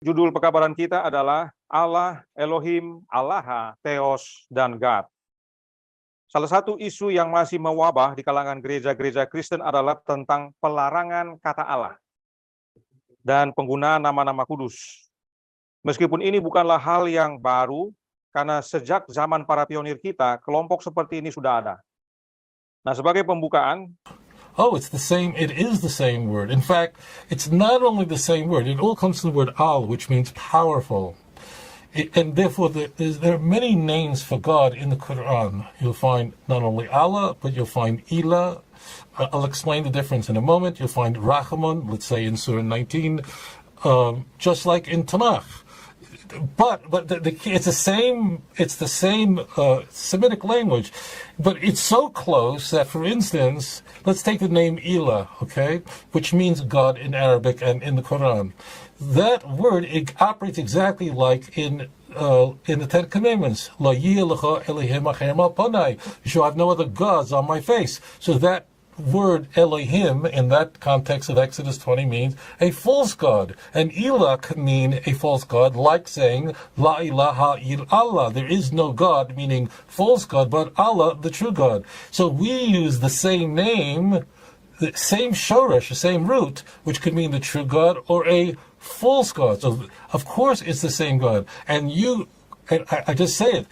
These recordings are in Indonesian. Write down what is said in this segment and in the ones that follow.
Judul pekabaran kita adalah Allah, Elohim, Allah, Theos, dan God. Salah satu isu yang masih mewabah di kalangan gereja-gereja Kristen adalah tentang pelarangan kata Allah dan penggunaan nama-nama kudus. Meskipun ini bukanlah hal yang baru, karena sejak zaman para pionir kita, kelompok seperti ini sudah ada. Nah, sebagai pembukaan, it's the same. It is the same word. In fact, it's not only the same word. It all comes from the word al, which means powerful. And therefore, there are many names for God in the Quran. You'll find not only Allah, but you'll find Ilah. I'll explain the difference in a moment. You'll find Rahman, let's say in Surah 19, just like in Tanakh. But it's the same Semitic language, but it's so close that, for instance, let's take the name Ilah, okay, which means God in Arabic and in the Quran. That word, it operates exactly like in the Ten Commandments. La yilcha Elohim achem al panai. You shall have no other gods on my face. So that word Elohim in that context of Exodus 20 means a false god, and Ilah can mean a false god, like saying La ilaha illallah, there is no God, meaning false god, but Allah, the true God. So we use the same name, the same shoresh, the same root, which could mean the true God or a false god. So of course it's the same God. And I just say it.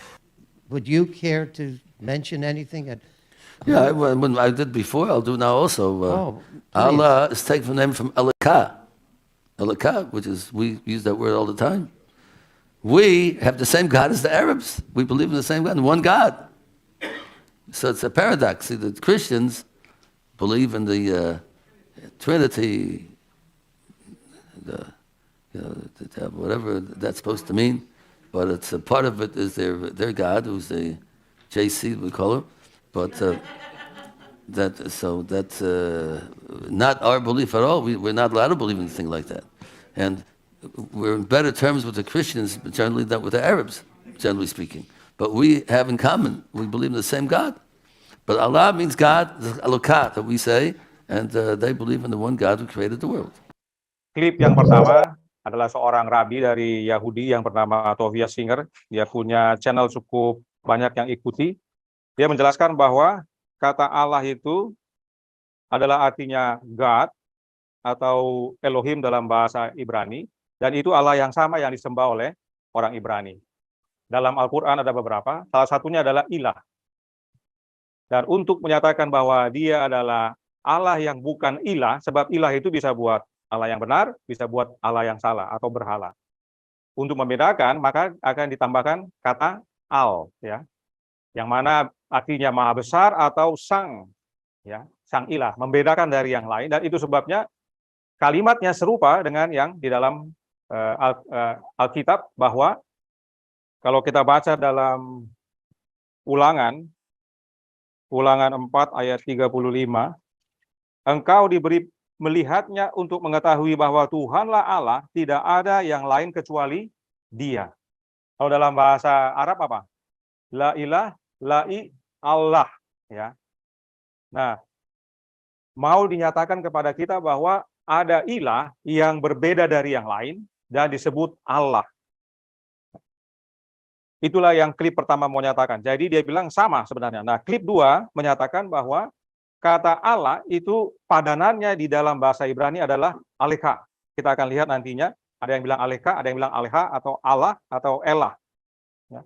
Would you care to mention anything? Yeah, when I did before, I'll do now also. Allah is taken from the name from Elikah. Elikah, which is, we use that word all the time. We have the same God as the Arabs. We believe in the same God, one God. So it's a paradox. See, the Christians believe in the Trinity, whatever that's supposed to mean, but it's a part of it is their God, who's the JC, we call him. But that's not our belief at all. We're not allowed to believe in anything like that. And we're in better terms with the Christians generally than with the Arabs, generally speaking. But we have in common, we believe in the same God. But Allah means God, Elokat, that we say, and they believe in the one God who created the world. Klip yang pertama adalah seorang rabi dari Yahudi yang bernama Tovia Singer. Dia punya channel cukup banyak yang ikuti. Dia menjelaskan bahwa kata Allah itu adalah artinya God atau Elohim dalam bahasa Ibrani, dan itu Allah yang sama yang disembah oleh orang Ibrani. Dalam Al-Quran ada beberapa, salah satunya adalah Ilah. Dan untuk menyatakan bahwa dia adalah Allah yang bukan Ilah, sebab Ilah itu bisa buat Allah yang benar, bisa buat Allah yang salah atau berhala. Untuk membedakan, maka akan ditambahkan kata Al, ya, yang mana artinya maha besar atau sang, ya, sang ilah, membedakan dari yang lain, dan itu sebabnya kalimatnya serupa dengan yang di dalam Alkitab, bahwa kalau kita baca dalam Ulangan 4 ayat 35, engkau diberi melihatnya untuk mengetahui bahwa Tuhanlah Allah, tidak ada yang lain kecuali Dia. Kalau dalam bahasa Arab apa? La ilah, la'i Allah, ya. Nah, mau dinyatakan kepada kita bahwa ada ilah yang berbeda dari yang lain dan disebut Allah. Itulah yang klip pertama mau nyatakan. Jadi dia bilang sama sebenarnya. Nah, klip 2 menyatakan bahwa kata Allah itu padanannya di dalam bahasa Ibrani adalah Aleka. Kita akan lihat nantinya, ada yang bilang Aleka, ada yang bilang Aleha atau Allah atau Elah. Ya.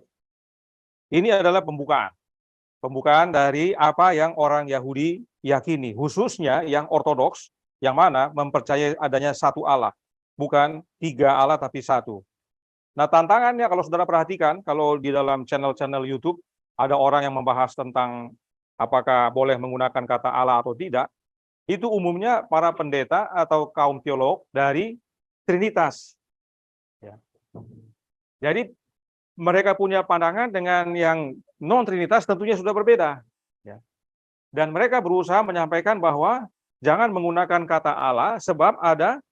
Ini adalah pembukaan dari apa yang orang Yahudi yakini, khususnya yang ortodoks, yang mana mempercayai adanya satu Allah, bukan 3 Allah tapi 1. Nah, tantangannya kalau saudara perhatikan, kalau di dalam channel-channel YouTube ada orang yang membahas tentang apakah boleh menggunakan kata Allah atau tidak, itu umumnya para pendeta atau kaum teolog dari Trinitas. Ya. Jadi mereka punya pandangan dengan yang non-Trinitas tentunya sudah berbeda. Ya. Dan mereka berusaha menyampaikan bahwa jangan menggunakan kata Allah sebab ada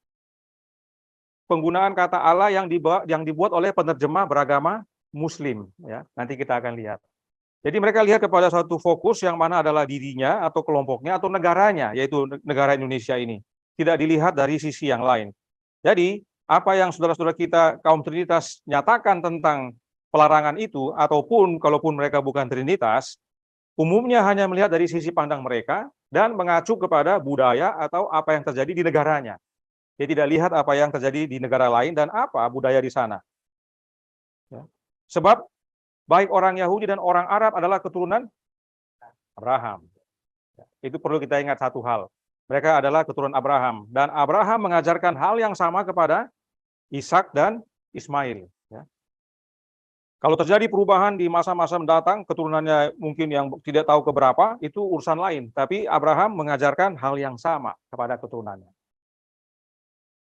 penggunaan kata Allah yang dibuat oleh penerjemah beragama Muslim. Ya. Nanti kita akan lihat. Jadi mereka lihat kepada suatu fokus yang mana adalah dirinya atau kelompoknya atau negaranya, yaitu negara Indonesia ini. Tidak dilihat dari sisi yang lain. Jadi apa yang saudara-saudara kita kaum Trinitas nyatakan tentang pelarangan itu, ataupun kalaupun mereka bukan Trinitas, umumnya hanya melihat dari sisi pandang mereka dan mengacu kepada budaya atau apa yang terjadi di negaranya. Dia tidak lihat apa yang terjadi di negara lain dan apa budaya di sana. Ya. Sebab baik orang Yahudi dan orang Arab adalah keturunan Abraham. Itu perlu kita ingat satu hal. Mereka adalah keturunan Abraham. Dan Abraham mengajarkan hal yang sama kepada Ishak dan Ismail. Ya. Kalau terjadi perubahan di masa-masa mendatang, keturunannya mungkin yang tidak tahu keberapa, itu urusan lain. Tapi Abraham mengajarkan hal yang sama kepada keturunannya.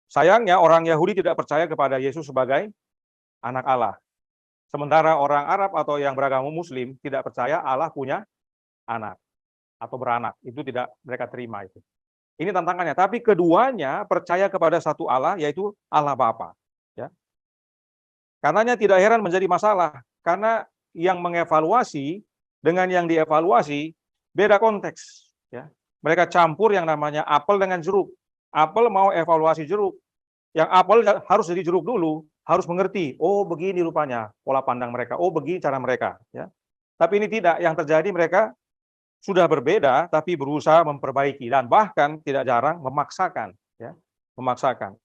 Sayangnya orang Yahudi tidak percaya kepada Yesus sebagai anak Allah. Sementara orang Arab atau yang beragama Muslim tidak percaya Allah punya anak atau beranak. Itu tidak mereka terima itu. Ini tantangannya. Tapi keduanya percaya kepada satu Allah, yaitu Allah Bapa. Ya. Karenanya tidak heran menjadi masalah. Karena yang mengevaluasi dengan yang dievaluasi beda konteks. Ya. Mereka campur yang namanya apel dengan jeruk. Apel mau evaluasi jeruk. Yang apel harus jadi jeruk dulu, harus mengerti, oh begini rupanya pola pandang mereka, oh begini cara mereka. Ya. Tapi ini tidak, yang terjadi mereka sudah berbeda, tapi berusaha memperbaiki, dan bahkan tidak jarang memaksakan. Ya. Memaksakan.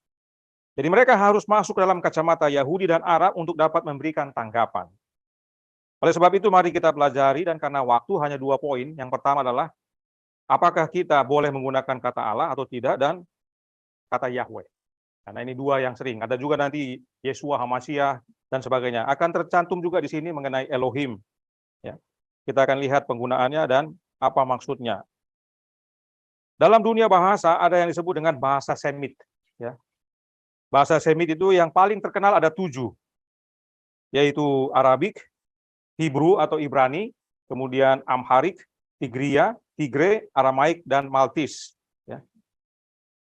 Jadi mereka harus masuk dalam kacamata Yahudi dan Arab untuk dapat memberikan tanggapan. Oleh sebab itu mari kita pelajari, dan karena waktu hanya 2 poin. Yang pertama adalah, apakah kita boleh menggunakan kata Allah atau tidak, dan kata Yahweh. Karena ini 2 yang sering. Ada juga nanti Yeshua HaMashiach dan sebagainya. Akan tercantum juga di sini mengenai Elohim. Ya. Kita akan lihat penggunaannya dan apa maksudnya. Dalam dunia bahasa ada yang disebut dengan bahasa Semit. Ya. Bahasa Semit itu yang paling terkenal ada 7. Yaitu Arabik, Hebrew atau Ibrani, kemudian Amharik, Tigria, Tigre, Aramaik, dan Maltis.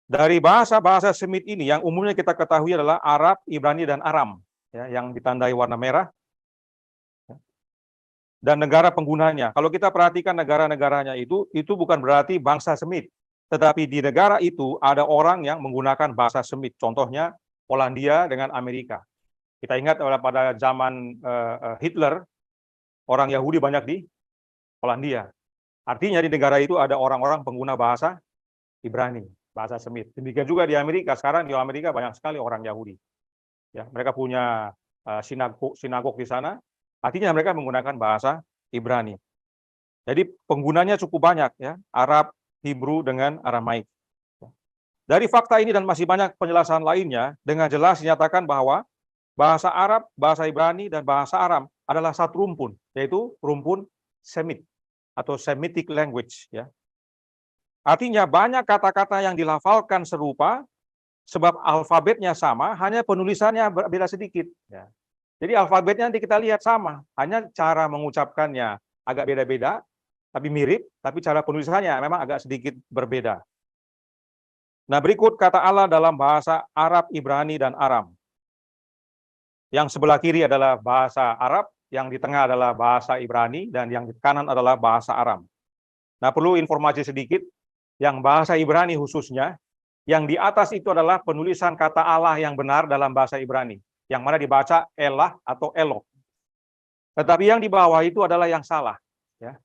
Dari bahasa-bahasa Semit ini yang umumnya kita ketahui adalah Arab, Ibrani, dan Aram, ya, yang ditandai warna merah. Dan negara penggunanya. Kalau kita perhatikan negara-negaranya itu bukan berarti bangsa Semit. Tetapi di negara itu ada orang yang menggunakan bahasa Semit. Contohnya Polandia dengan Amerika. Kita ingat pada zaman Hitler, orang Yahudi banyak di Polandia. Artinya di negara itu ada orang-orang pengguna bahasa Ibrani, bahasa Semit. Demikian juga di Amerika. Sekarang di Amerika banyak sekali orang Yahudi. Ya, mereka punya sinagog di sana. Artinya mereka menggunakan bahasa Ibrani. Jadi penggunanya cukup banyak, ya, Arab, Hebrew dengan Aramaik. Dari fakta ini dan masih banyak penjelasan lainnya, dengan jelas dinyatakan bahwa bahasa Arab, bahasa Ibrani, dan bahasa Aram adalah satu rumpun, yaitu rumpun Semit atau Semitic language. Ya. Artinya banyak kata-kata yang dilafalkan serupa, sebab alfabetnya sama, hanya penulisannya berbeda sedikit. Ya. Jadi alfabetnya nanti kita lihat sama, hanya cara mengucapkannya agak beda-beda, tapi mirip, tapi cara penulisannya memang agak sedikit berbeda. Nah, berikut kata Allah dalam bahasa Arab, Ibrani, dan Aram. Yang sebelah kiri adalah bahasa Arab, yang di tengah adalah bahasa Ibrani, dan yang di kanan adalah bahasa Aram. Nah, perlu informasi sedikit, yang bahasa Ibrani khususnya, yang di atas itu adalah penulisan kata Allah yang benar dalam bahasa Ibrani, yang mana dibaca Elah atau Elok. Tetapi yang di bawah itu adalah yang salah. Ya.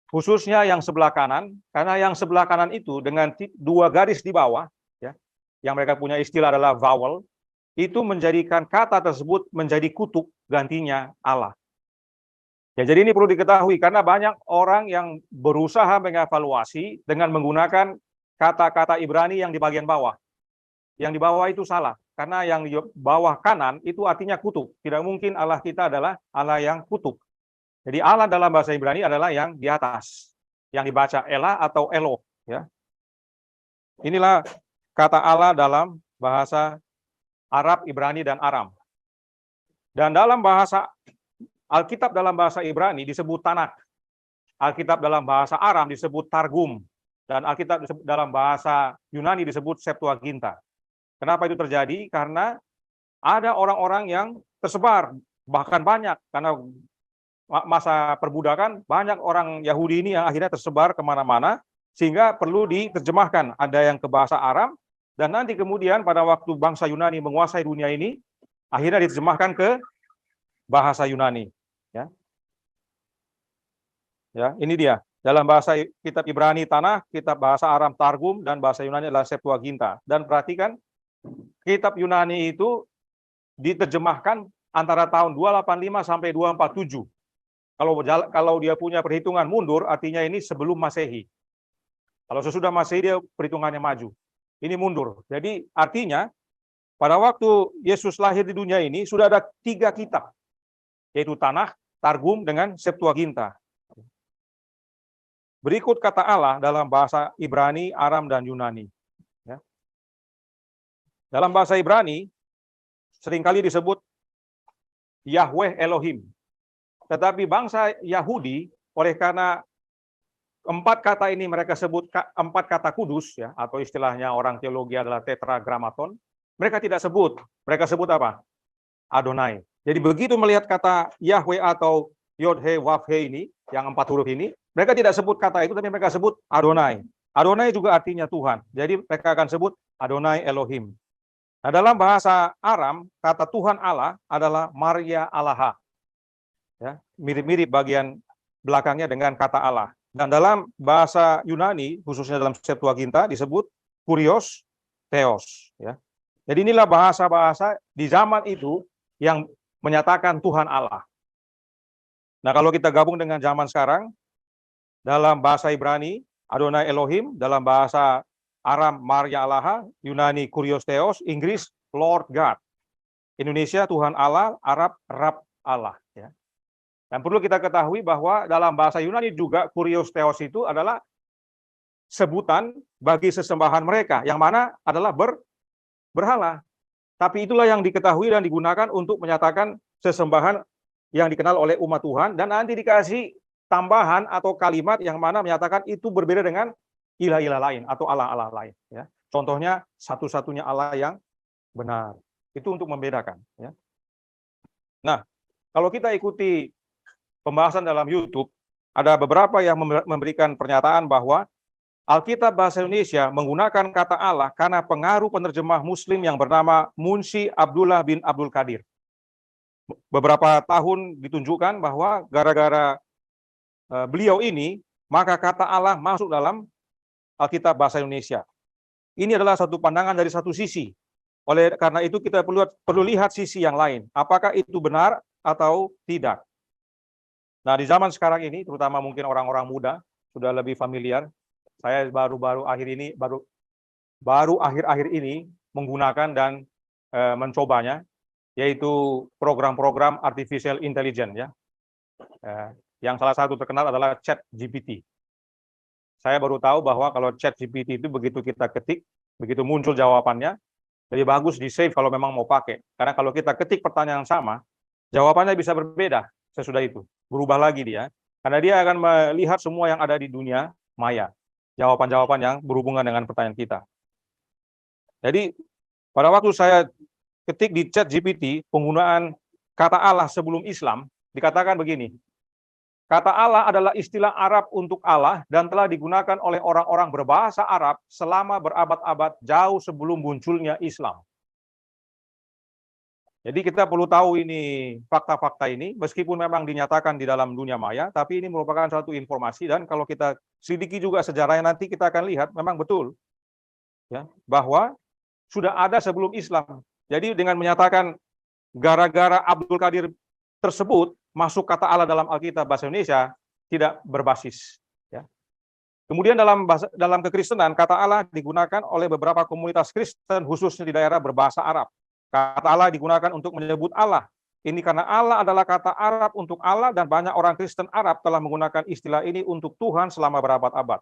Khususnya yang sebelah kanan, karena yang sebelah kanan itu dengan 2 garis di bawah, ya, yang mereka punya istilah adalah vowel, itu menjadikan kata tersebut menjadi kutuk, gantinya Allah. Ya, jadi ini perlu diketahui, karena banyak orang yang berusaha mengevaluasi dengan menggunakan kata-kata Ibrani yang di bagian bawah. Yang di bawah itu salah, karena yang di bawah kanan itu artinya kutuk. Tidak mungkin Allah kita adalah Allah yang kutuk. Jadi Allah dalam bahasa Ibrani adalah yang di atas, yang dibaca Elah atau Elo. Ya. Inilah kata Allah dalam bahasa Arab, Ibrani, dan Aram. Dan dalam bahasa Alkitab dalam bahasa Ibrani disebut Tanak. Alkitab dalam bahasa Aram disebut Targum. Dan Alkitab dalam bahasa Yunani disebut Septuaginta. Kenapa itu terjadi? Karena ada orang-orang yang tersebar, bahkan banyak. Karena masa perbudakan, banyak orang Yahudi ini yang akhirnya tersebar kemana-mana, sehingga perlu diterjemahkan. Ada yang ke bahasa Aram, Dan nanti kemudian pada waktu bangsa Yunani menguasai dunia ini, akhirnya diterjemahkan ke bahasa Yunani. Ya, ya, ini dia. Dalam bahasa kitab Ibrani Tanakh, kitab bahasa Aram Targum, dan bahasa Yunani adalah Septuaginta. Dan perhatikan, kitab Yunani itu diterjemahkan antara tahun 285 sampai 247. Kalau dia punya perhitungan mundur, artinya ini sebelum Masehi. Kalau sesudah Masehi, dia perhitungannya maju. Ini mundur. Jadi artinya, pada waktu Yesus lahir di dunia ini, sudah ada 3 kitab, yaitu Tanakh, Targum, dengan Septuaginta. Berikut kata Allah dalam bahasa Ibrani, Aram, dan Yunani. Ya. Dalam bahasa Ibrani, seringkali disebut Yahweh Elohim. Tetapi bangsa Yahudi, oleh karena 4 kata ini mereka sebut 4 kata kudus, ya, atau istilahnya orang teologi adalah tetragrammaton, mereka tidak sebut. Mereka sebut apa? Adonai. Jadi begitu melihat kata Yahweh atau Yod-He, Wav-He ini, yang 4 huruf ini, mereka tidak sebut kata itu, tapi mereka sebut Adonai. Adonai juga artinya Tuhan. Jadi mereka akan sebut Adonai Elohim. Nah, dalam bahasa Aram, kata Tuhan Allah adalah Maria Allaha. Ya, mirip-mirip bagian belakangnya dengan kata Allah. Dan dalam bahasa Yunani, khususnya dalam Septuaginta, disebut Kurios Theos. Ya. Jadi inilah bahasa-bahasa di zaman itu yang menyatakan Tuhan Allah. Nah, kalau kita gabung dengan zaman sekarang, dalam bahasa Ibrani, Adonai Elohim, dalam bahasa Aram, Maria Allaha, Yunani Kurios Theos, Inggris Lord God. Indonesia Tuhan Allah, Arab Rab Allah. Ya. Dan perlu kita ketahui bahwa dalam bahasa Yunani juga Kurios Theos itu adalah sebutan bagi sesembahan mereka, yang mana adalah berhala. Tapi itulah yang diketahui dan digunakan untuk menyatakan sesembahan yang dikenal oleh umat Tuhan, dan nanti dikasih tambahan atau kalimat yang mana menyatakan itu berbeda dengan ilah-ilah lain atau Allah-Allah lain. Ya. Contohnya satu-satunya Allah yang benar. Itu untuk membedakan. Ya. Nah, kalau kita ikuti pembahasan dalam YouTube, ada beberapa yang memberikan pernyataan bahwa Alkitab bahasa Indonesia menggunakan kata Allah karena pengaruh penerjemah Muslim yang bernama Munshi Abdullah bin Abdul Qadir. Beberapa tahun ditunjukkan bahwa gara-gara beliau ini, maka kata Allah masuk dalam Alkitab bahasa Indonesia. Ini adalah satu pandangan dari satu sisi. Oleh karena itu kita perlu lihat sisi yang lain. Apakah itu benar atau tidak? Nah, di zaman sekarang ini, terutama mungkin orang-orang muda sudah lebih familiar. Saya baru akhir-akhir ini menggunakan dan mencobanya, yaitu program-program artificial intelligence, ya. Yang salah satu terkenal adalah ChatGPT. Saya baru tahu bahwa kalau ChatGPT itu begitu kita ketik, begitu muncul jawabannya, jadi bagus di-save kalau memang mau pakai. Karena kalau kita ketik pertanyaan yang sama, jawabannya bisa berbeda sesudah itu. Berubah lagi dia. Karena dia akan melihat semua yang ada di dunia maya. Jawaban-jawaban yang berhubungan dengan pertanyaan kita. Jadi, pada waktu saya ketik di ChatGPT, penggunaan kata Allah sebelum Islam, dikatakan begini. Kata Allah adalah istilah Arab untuk Allah dan telah digunakan oleh orang-orang berbahasa Arab selama berabad-abad jauh sebelum munculnya Islam. Jadi kita perlu tahu ini fakta-fakta ini, meskipun memang dinyatakan di dalam dunia maya, tapi ini merupakan satu informasi, dan kalau kita selidiki juga sejarahnya nanti kita akan lihat memang betul, ya, bahwa sudah ada sebelum Islam. Jadi dengan menyatakan gara-gara Abdul Qadir tersebut masuk kata Allah dalam Alkitab bahasa Indonesia tidak berbasis. Ya. Kemudian dalam kekristenan kata Allah digunakan oleh beberapa komunitas Kristen khususnya di daerah berbahasa Arab. Kata Allah digunakan untuk menyebut Allah. Ini karena Allah adalah kata Arab untuk Allah dan banyak orang Kristen Arab telah menggunakan istilah ini untuk Tuhan selama berabad-abad.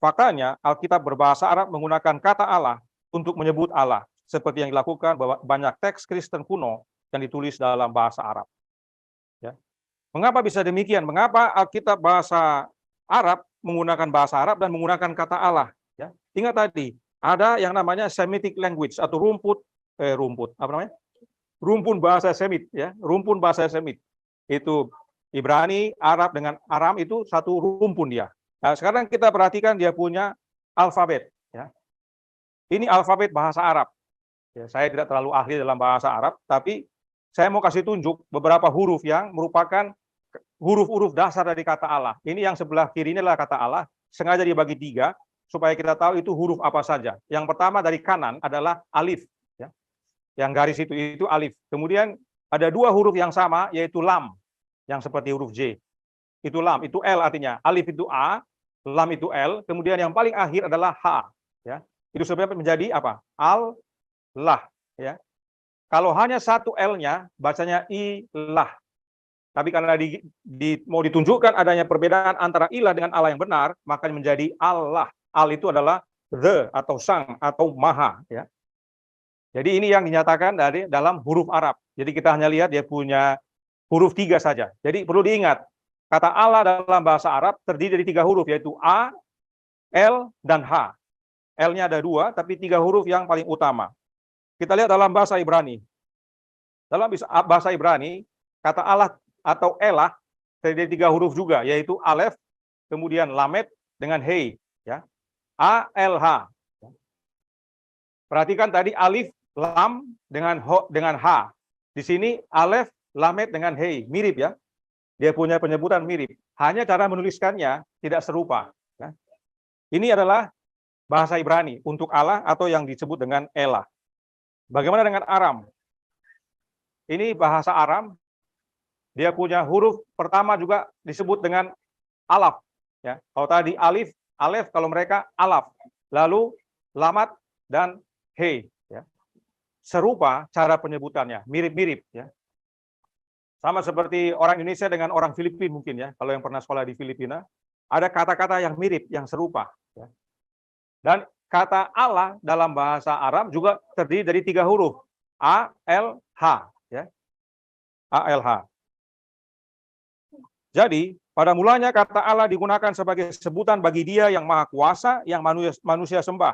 Faktanya Alkitab berbahasa Arab menggunakan kata Allah untuk menyebut Allah, seperti yang dilakukan banyak teks Kristen kuno yang ditulis dalam bahasa Arab. Ya. Mengapa bisa demikian? Mengapa Alkitab bahasa Arab menggunakan bahasa Arab dan menggunakan kata Allah? Ya. Ingat tadi, ada yang namanya Semitic language atau rumpun bahasa Semit, ya, rumpun bahasa Semit. Itu Ibrani, Arab dengan Aram itu satu rumpun dia. Nah, sekarang kita perhatikan dia punya alfabet, ya. Ini alfabet bahasa Arab. Ya, saya tidak terlalu ahli dalam bahasa Arab, tapi saya mau kasih tunjuk beberapa huruf yang merupakan huruf-huruf dasar dari kata Allah. Ini yang sebelah kiri ini adalah kata Allah, sengaja dibagi 3 supaya kita tahu itu huruf apa saja. Yang pertama dari kanan adalah alif, ya. Yang garis itu alif. Kemudian ada 2 huruf yang sama, yaitu lam, yang seperti huruf J. Itu lam, itu L artinya. Alif itu A, lam itu L. Kemudian yang paling akhir adalah H, ya. Itu sebenarnya menjadi apa? Allah, ya. Kalau hanya satu L-nya, bacanya ilah. Tapi karena mau ditunjukkan adanya perbedaan antara ilah dengan Allah yang benar, maka menjadi Allah. Al itu adalah the atau sang atau maha, ya. Jadi ini yang dinyatakan dari dalam huruf Arab. Jadi kita hanya lihat dia punya huruf 3 saja. Jadi perlu diingat, kata Allah dalam bahasa Arab terdiri dari 3 huruf, yaitu A, L, dan H. L-nya ada 2, tapi 3 huruf yang paling utama. Kita lihat dalam bahasa Ibrani. Dalam bahasa Ibrani, kata Allah atau elah terdiri dari 3 huruf juga, yaitu alef, kemudian lamet dengan hei, ya. A, L, H. Perhatikan tadi alif, lam dengan H. Di sini alef, lamet dengan hei, mirip ya. Dia punya penyebutan mirip. Hanya cara menuliskannya tidak serupa. Ya. Ini adalah bahasa Ibrani untuk Allah atau yang disebut dengan elah. Bagaimana dengan Aram? Ini bahasa Aram. Dia punya huruf pertama juga disebut dengan alaf. Ya. Kalau tadi alif, alef, kalau mereka alaf. Lalu lamat dan hei. Ya. Serupa cara penyebutannya, mirip-mirip. Ya. Sama seperti orang Indonesia dengan orang Filipina mungkin ya. Kalau yang pernah sekolah di Filipina, ada kata-kata yang mirip, yang serupa. Ya. Dan kata Allah dalam bahasa Arab juga terdiri dari 3 huruf. A, L, H. Ya. A, L, H. Jadi, pada mulanya kata Allah digunakan sebagai sebutan bagi Dia yang Maha Kuasa, yang manusia sembah.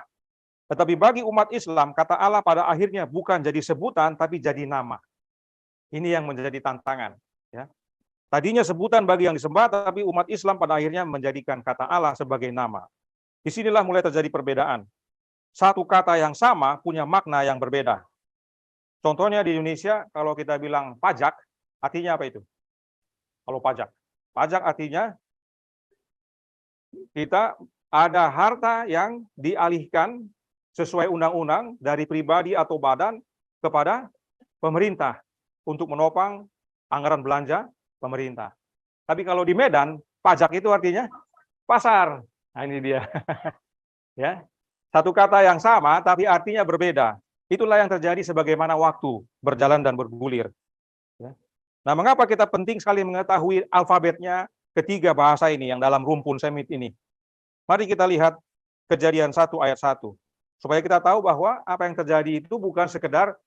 Tetapi bagi umat Islam, kata Allah pada akhirnya bukan jadi sebutan, tapi jadi nama. Ini yang menjadi tantangan. Ya. Tadinya sebutan bagi yang disembah, tapi umat Islam pada akhirnya menjadikan kata Allah sebagai nama. Disinilah mulai terjadi perbedaan. Satu kata yang sama punya makna yang berbeda. Contohnya di Indonesia, kalau kita bilang pajak, artinya apa itu? Kalau pajak. Pajak artinya kita ada harta yang dialihkan sesuai undang-undang dari pribadi atau badan kepada pemerintah untuk menopang anggaran belanja pemerintah. Tapi kalau di Medan, pajak itu artinya pasar. Nah, ini dia. Ya. Satu kata yang sama tapi artinya berbeda. Itulah yang terjadi sebagaimana waktu berjalan dan bergulir. Ya. Nah, mengapa kita penting sekali mengetahui alfabetnya ketiga bahasa ini yang dalam rumpun Semit ini? Mari kita lihat Kejadian 1 ayat 1. Supaya kita tahu bahwa apa yang terjadi itu bukan sekedar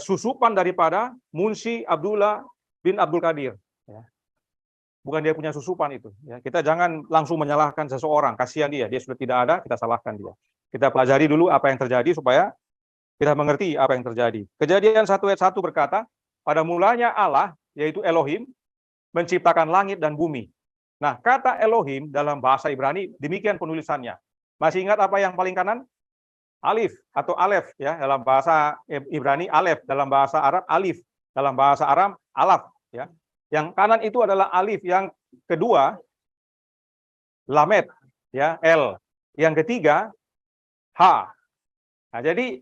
susupan daripada Munshi Abdullah bin Abdul Qadir. Ya. Bukan dia punya susupan itu. Ya. Kita jangan langsung menyalahkan seseorang. Kasihan dia sudah tidak ada, kita salahkan dia. Kita pelajari dulu apa yang terjadi supaya kita mengerti apa yang terjadi. Kejadian 1 ayat 1 berkata, pada mulanya Allah, yaitu Elohim, menciptakan langit dan bumi. Nah, kata Elohim dalam bahasa Ibrani, demikian penulisannya. Masih ingat apa yang paling kanan? Alif atau alef, ya, dalam bahasa Ibrani alef, dalam bahasa Arab alif, dalam bahasa Aram alaf. Ya. Yang kanan itu adalah alif, yang kedua lamet, ya, L. Yang ketiga H. Nah, jadi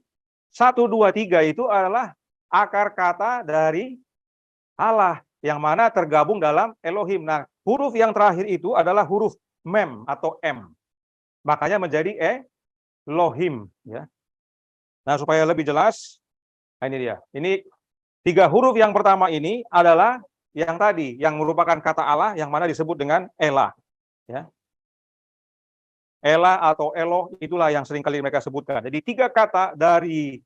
1, 2, 3 itu adalah akar kata dari Allah yang mana tergabung dalam Elohim. Nah, huruf yang terakhir itu adalah huruf mem atau M. Makanya menjadi Elohim, ya. Nah, supaya lebih jelas, nah ini dia. Ini 3 huruf yang pertama ini adalah yang tadi yang merupakan kata Allah yang mana disebut dengan Elah, ya. Elah atau Eloh itulah yang sering kali mereka sebutkan. Jadi 3 kata dari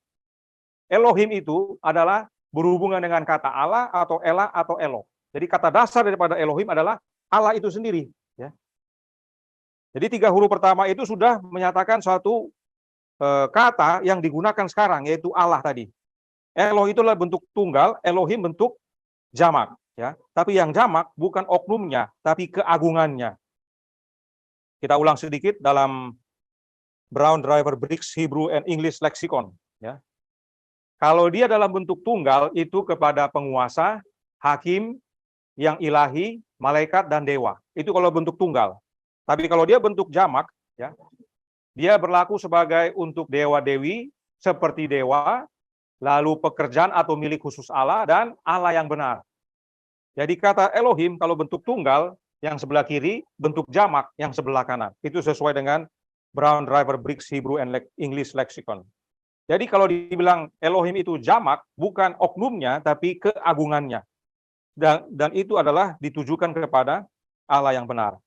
Elohim itu adalah berhubungan dengan kata Allah atau Elah atau Eloh. Jadi kata dasar daripada Elohim adalah Allah itu sendiri. Ya. Jadi 3 huruf pertama itu sudah menyatakan suatu kata yang digunakan sekarang, yaitu Allah tadi. Eloh itulah bentuk tunggal, Elohim bentuk jamak. Ya. Tapi yang jamak bukan oknumnya, tapi keagungannya. Kita ulang sedikit dalam Brown Driver Briggs Hebrew and English Lexicon. Ya. Kalau dia dalam bentuk tunggal itu kepada penguasa, hakim, yang ilahi, malaikat, dan dewa. Itu kalau bentuk tunggal. Tapi kalau dia bentuk jamak, ya, dia berlaku sebagai untuk dewa-dewi, seperti dewa, lalu pekerjaan atau milik khusus Allah, dan Allah yang benar. Jadi kata Elohim kalau bentuk tunggal, yang sebelah kiri, bentuk jamak yang sebelah kanan. Itu sesuai dengan Brown Driver Briggs Hebrew and English Lexicon. Jadi kalau dibilang Elohim itu jamak, bukan oknumnya, tapi keagungannya. Dan itu adalah ditujukan kepada Allah yang benar.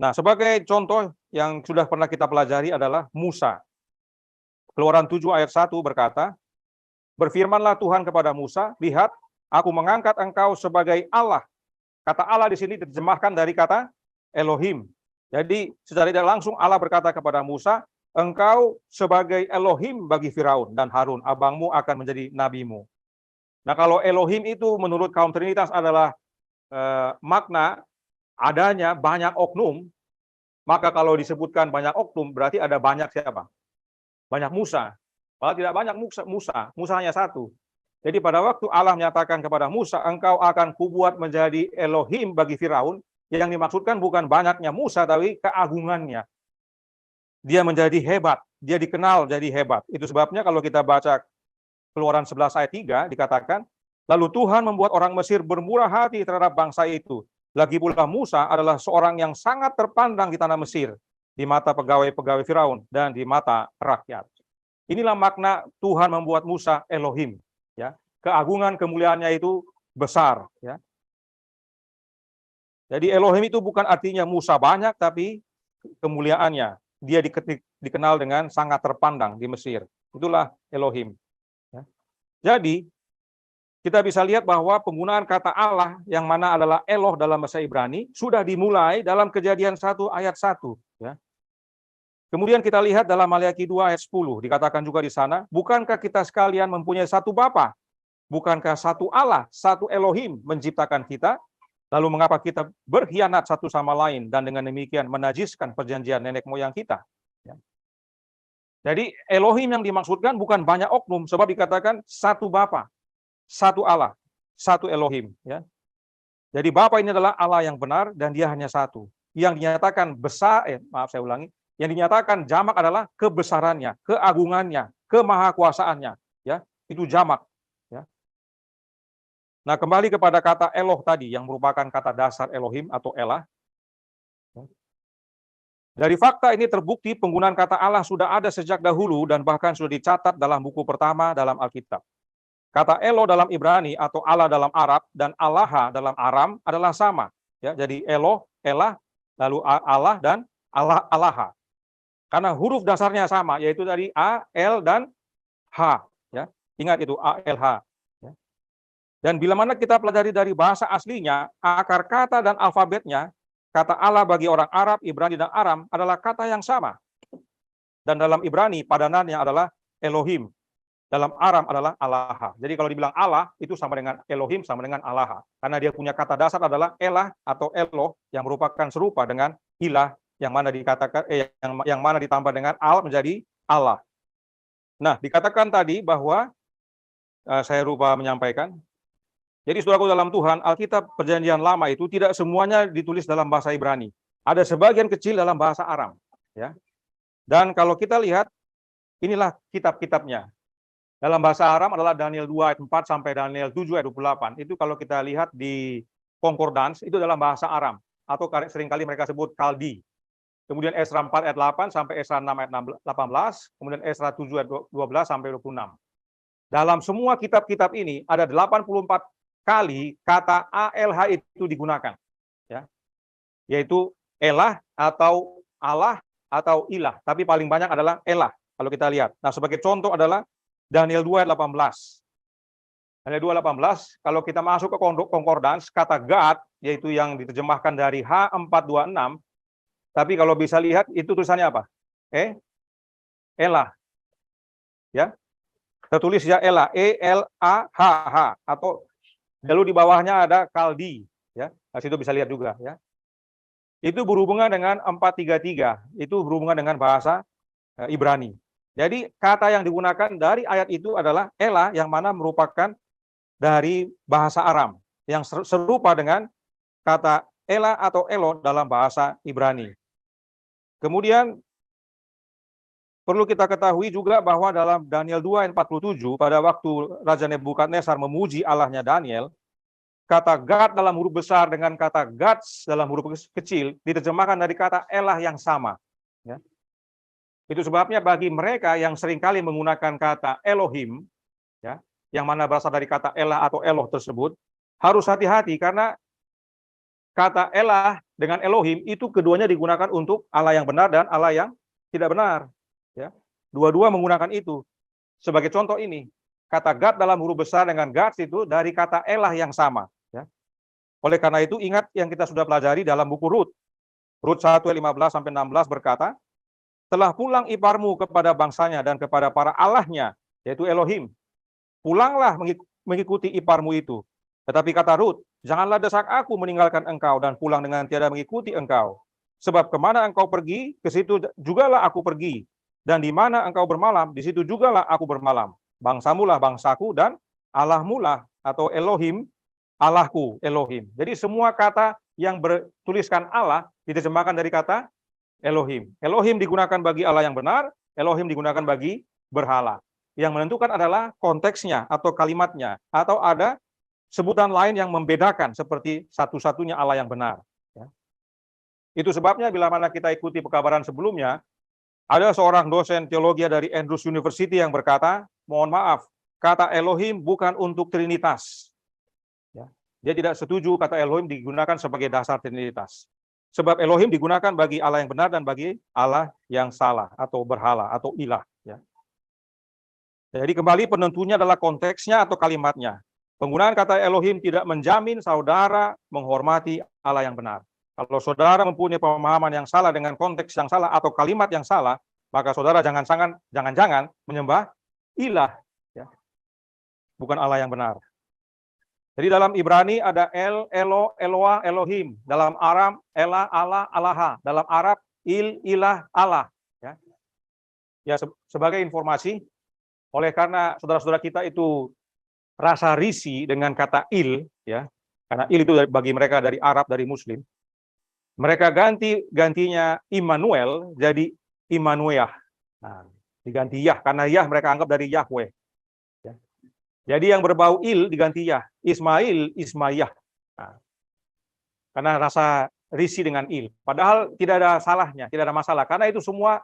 Nah, sebagai contoh yang sudah pernah kita pelajari adalah Musa. Keluaran 7 ayat 1 berkata, "Berfirmanlah Tuhan kepada Musa, lihat, aku mengangkat engkau sebagai Allah." Kata Allah di sini diterjemahkan dari kata Elohim. Jadi secara tidak langsung Allah berkata kepada Musa, engkau sebagai Elohim bagi Firaun dan Harun, abangmu akan menjadi nabimu. Nah, kalau Elohim itu menurut kaum Trinitas adalah makna adanya banyak oknum, maka kalau disebutkan banyak oknum berarti ada banyak siapa? Banyak Musa. Kalau tidak banyak Musa hanya satu. Jadi pada waktu Allah menyatakan kepada Musa, engkau akan kubuat menjadi Elohim bagi Firaun, yang dimaksudkan bukan banyaknya Musa, tapi keagungannya. Dia menjadi hebat, dia dikenal jadi hebat. Itu sebabnya kalau kita baca Keluaran 11 ayat 3 dikatakan, lalu Tuhan membuat orang Mesir bermurah hati terhadap bangsa itu. Lagi pula Musa adalah seorang yang sangat terpandang di tanah Mesir, di mata pegawai-pegawai Firaun dan di mata rakyat. Inilah makna Tuhan membuat Musa Elohim. Ya, keagungan kemuliaannya itu besar. Ya. Jadi Elohim itu bukan artinya Musa banyak, tapi kemuliaannya. Dia dikenal dengan sangat terpandang di Mesir. Itulah Elohim. Ya. Jadi kita bisa lihat bahwa penggunaan kata Allah yang mana adalah Eloh dalam bahasa Ibrani sudah dimulai dalam Kejadian 1 ayat 1. Ya. Kemudian kita lihat dalam Maleakhi 2 ayat 10, dikatakan juga di sana, bukankah kita sekalian mempunyai satu Bapa? Bukankah satu Allah, satu Elohim menciptakan kita? Lalu mengapa kita berkhianat satu sama lain dan dengan demikian menajiskan perjanjian nenek moyang kita? Ya. Jadi Elohim yang dimaksudkan bukan banyak oknum, sebab dikatakan satu Bapa, satu Allah, satu Elohim. Ya. Jadi Bapa ini adalah Allah yang benar dan dia hanya satu. Yang dinyatakan besar, yang dinyatakan jamak adalah kebesarannya, keagungannya, kemahakuasaannya. Ya, itu jamak. Ya. Nah, kembali kepada kata Eloh tadi, yang merupakan kata dasar Elohim atau Elah. Ya. Dari fakta ini terbukti penggunaan kata Allah sudah ada sejak dahulu dan bahkan sudah dicatat dalam buku pertama dalam Alkitab. Kata Eloh dalam Ibrani atau Allah dalam Arab dan Allaha dalam Aram adalah sama. Ya, jadi Eloh, Elah, lalu Allah dan Allaha. Karena huruf dasarnya sama, yaitu dari A, L, dan H. Ya. Ingat itu, A, L, H. Ya. Dan bila mana kita pelajari dari bahasa aslinya, akar kata dan alfabetnya, kata Allah bagi orang Arab, Ibrani, dan Aram adalah kata yang sama. Dan dalam Ibrani, padanannya adalah Elohim. Dalam Aram adalah Allaha. Jadi kalau dibilang Allah, itu sama dengan Elohim, sama dengan Allaha. Karena dia punya kata dasar adalah Elah atau Eloh, yang merupakan serupa dengan Ilah, yang mana dikatakan yang mana ditambah dengan al menjadi Allah. Nah, dikatakan tadi bahwa saya lupa menyampaikan. Jadi saudaraku dalam Tuhan, Alkitab Perjanjian Lama itu tidak semuanya ditulis dalam bahasa Ibrani. Ada sebagian kecil dalam bahasa Aram, ya. Dan kalau kita lihat, inilah kitab-kitabnya. Dalam bahasa Aram adalah Daniel 2 ayat 4 sampai Daniel 7 ayat 28. Itu kalau kita lihat di Concordance itu dalam bahasa Aram atau seringkali mereka sebut Kaldi. Kemudian Esra 4 ayat 8 sampai Esra 6 ayat 18, kemudian Esra 7 ayat 12 sampai 26. Dalam semua kitab-kitab ini ada 84 kali kata ALH itu digunakan. Ya. Yaitu Elah atau Allah atau Ilah, tapi paling banyak adalah Elah kalau kita lihat. Nah, sebagai contoh adalah Daniel 2 ayat 18. Daniel 2 ayat 18, kalau kita masuk ke Concordance, kata God, yaitu yang diterjemahkan dari H426, tapi kalau bisa lihat, itu tulisannya apa? Elah. Ya. Tertulis ya Elah, E-L-A-H-H. Atau lalu di bawahnya ada Kaldi. Ya. Nah, situ bisa lihat juga. Ya. itu berhubungan dengan 433, itu berhubungan dengan bahasa Ibrani. Jadi kata yang digunakan dari ayat itu adalah Elah, yang mana merupakan dari bahasa Aram, yang serupa dengan kata Elah atau Elo dalam bahasa Ibrani. Kemudian perlu kita ketahui juga bahwa dalam Daniel 2 ayat 47, pada waktu Raja Nebukadnezar memuji Allahnya Daniel, kata God dalam huruf besar dengan kata Gods dalam huruf kecil diterjemahkan dari kata Elah yang sama. Ya. Itu sebabnya bagi mereka yang seringkali menggunakan kata Elohim, ya, yang mana berasal dari kata Elah atau Eloh tersebut, harus hati-hati karena kata Elah dengan Elohim itu keduanya digunakan untuk Allah yang benar dan Allah yang tidak benar. Ya. Dua-dua menggunakan itu. Sebagai contoh ini, kata God dalam huruf besar dengan Gods itu dari kata Elah yang sama. Ya. Oleh karena itu ingat yang kita sudah pelajari dalam buku Rut. Rut 1 ayat 15-16 berkata, telah pulang iparmu kepada bangsanya dan kepada para allahnya, yaitu Elohim. Pulanglah mengikuti iparmu itu. Tetapi kata Rut, janganlah desak aku meninggalkan engkau dan pulang dengan tiada mengikuti engkau. Sebab kemana engkau pergi, ke situ jugalah aku pergi. Dan di mana engkau bermalam, di situ jugalah aku bermalam. Bangsamulah bangsaku dan Allahmulah atau Elohim, Allahku, Elohim. Jadi semua kata yang bertuliskan Allah diterjemahkan dari kata Elohim. Elohim digunakan bagi Allah yang benar, Elohim digunakan bagi berhala. Yang menentukan adalah konteksnya atau kalimatnya, atau ada sebutan lain yang membedakan seperti satu-satunya Allah yang benar. Ya. Itu sebabnya bila mana kita ikuti pekabaran sebelumnya, ada seorang dosen teologi dari Andrews University yang berkata, mohon maaf, kata Elohim bukan untuk Trinitas. Ya. Dia tidak setuju kata Elohim digunakan sebagai dasar Trinitas. Sebab Elohim digunakan bagi Allah yang benar dan bagi Allah yang salah atau berhala atau ilah. Ya. Jadi kembali penentunya adalah konteksnya atau kalimatnya. Penggunaan kata Elohim tidak menjamin saudara menghormati Allah yang benar. Kalau saudara mempunyai pemahaman yang salah dengan konteks yang salah atau kalimat yang salah, maka saudara jangan-jangan menyembah ilah. Ya. Bukan Allah yang benar. Jadi dalam Ibrani ada El, Elo, Eloah, Elohim. Dalam Aram, Elah, Allah, Allaha. Dalam Arab, Il, Ilah, Allah. Ya, ya sebagai informasi, oleh karena saudara-saudara kita itu rasa risih dengan kata Il, ya, karena Il itu bagi mereka dari Arab, dari Muslim, mereka gantinya Immanuel jadi Immanuel. Nah, diganti Yah, karena Yah mereka anggap dari Yahweh. Jadi yang berbau Il diganti Yah. Ismail, Ismayah. Nah, karena rasa risih dengan Il. Padahal tidak ada salahnya, tidak ada masalah. Karena itu semua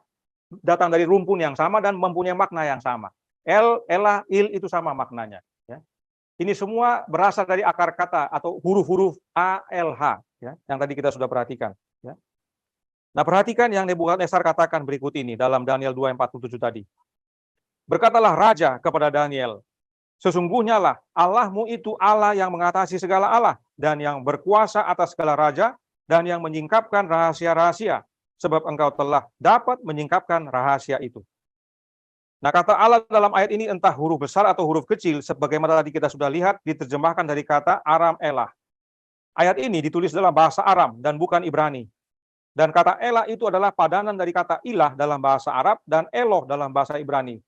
datang dari rumpun yang sama dan mempunyai makna yang sama. El, Elah, Il itu sama maknanya. Ya. Ini semua berasal dari akar kata atau huruf-huruf A, L, H. Ya, yang tadi kita sudah perhatikan. Ya. Nah perhatikan yang Nebukadnezar katakan berikut ini dalam Daniel 2:47 tadi. Berkatalah Raja kepada Daniel, sesungguhnya lah Allahmu itu Allah yang mengatasi segala Allah dan yang berkuasa atas segala raja dan yang menyingkapkan rahasia-rahasia, sebab engkau telah dapat menyingkapkan rahasia itu. Nah kata Allah dalam ayat ini entah huruf besar atau huruf kecil, sebagaimana tadi kita sudah lihat diterjemahkan dari kata Aram Elah. Ayat ini ditulis dalam bahasa Aram dan bukan Ibrani. Dan kata Elah itu adalah padanan dari kata ilah dalam bahasa Arab dan Eloh dalam bahasa Ibrani.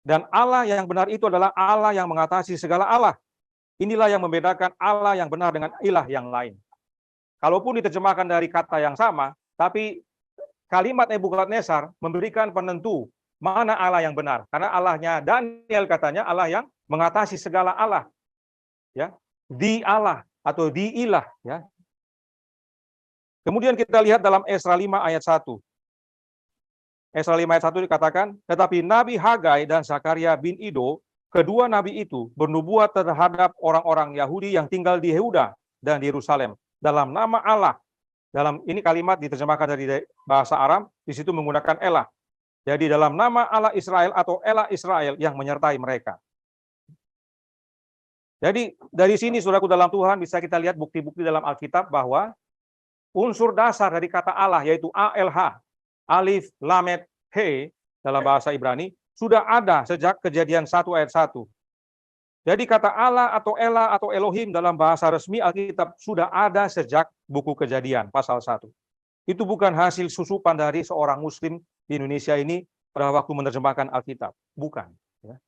Dan Allah yang benar itu adalah Allah yang mengatasi segala Allah. Inilah yang membedakan Allah yang benar dengan ilah yang lain. Kalaupun diterjemahkan dari kata yang sama, tapi kalimat Nebukadnezar memberikan penentu mana Allah yang benar. Karena Allahnya Daniel katanya Allah yang mengatasi segala Allah. Ya, di Allah atau di ilah. Ya. Kemudian kita lihat dalam Esra 5 ayat 1. Esra 5 ayat 1 dikatakan, tetapi Nabi Hagai dan Zakaria bin Ido, kedua nabi itu bernubuat terhadap orang-orang Yahudi yang tinggal di Yehuda dan di Yerusalem dalam nama Allah. Dalam ini kalimat diterjemahkan dari bahasa Aram, di situ menggunakan Elah. Jadi dalam nama Allah Israel atau Elah Israel yang menyertai mereka. Jadi dari sini saudaraku dalam Tuhan bisa kita lihat bukti-bukti dalam Alkitab bahwa unsur dasar dari kata Allah yaitu ALH, Alif, Lamed, He dalam bahasa Ibrani sudah ada sejak Kejadian 1 ayat 1. Jadi kata Allah atau Elah atau Elohim dalam bahasa resmi Alkitab sudah ada sejak buku Kejadian pasal 1. Itu bukan hasil susupan dari seorang Muslim di Indonesia ini pada waktu menerjemahkan Alkitab. Bukan. Ya.